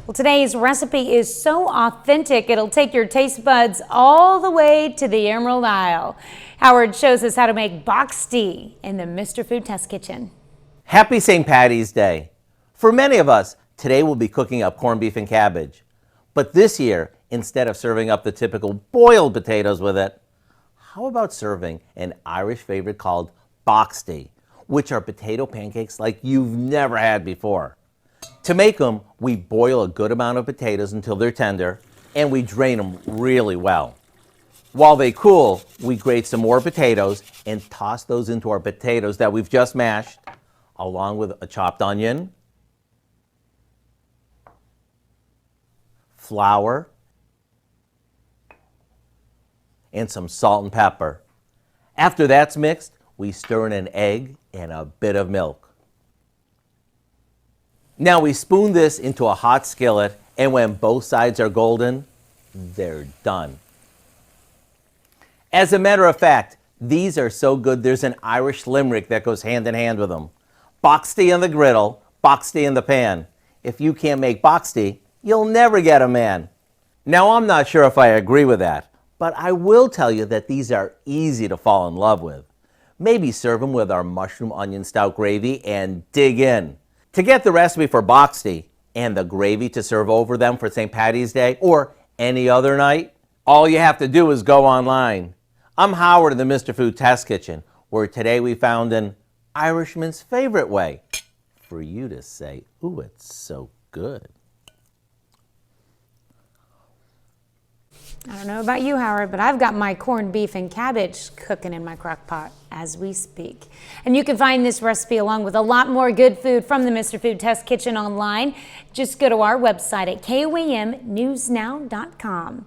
Well, today's recipe is so authentic, it'll take your taste buds all the way to the Emerald Isle. Howard shows us how to make Boxty in the Mr. Food Test Kitchen. Happy St. Patty's Day. For many of us, today we'll be cooking up corned beef and cabbage. But this year, instead of serving up the typical boiled potatoes with it, how about serving an Irish favorite called Boxty, which are potato pancakes like you've never had before. To make them, we boil a good amount of potatoes until they're tender, and we drain them really well. While they cool, we grate some more potatoes and toss those into our potatoes that we've just mashed, along with a chopped onion, flour, and some salt and pepper. After that's mixed, we stir in an egg and a bit of milk. Now we spoon this into a hot skillet, and when both sides are golden, they're done. As a matter of fact, these are so good there's an Irish limerick that goes hand in hand with them. Boxty in the griddle, Boxty in the pan. If you can't make Boxty, you'll never get a man. Now I'm not sure if I agree with that, but I will tell you that these are easy to fall in love with. Maybe serve them with our mushroom onion stout gravy and dig in. To get the recipe for Boxty and the gravy to serve over them for St. Patty's Day or any other night, all you have to do is go online. I'm Howard in the Mr. Food Test Kitchen, where today we found an Irishman's favorite way for you to say, ooh, it's so good. I don't know about you, Howard, but I've got my corned beef and cabbage cooking in my crock pot as we speak. And you can find this recipe along with a lot more good food from the Mr. Food Test Kitchen online. Just go to our website at KOAMnewsnow.com.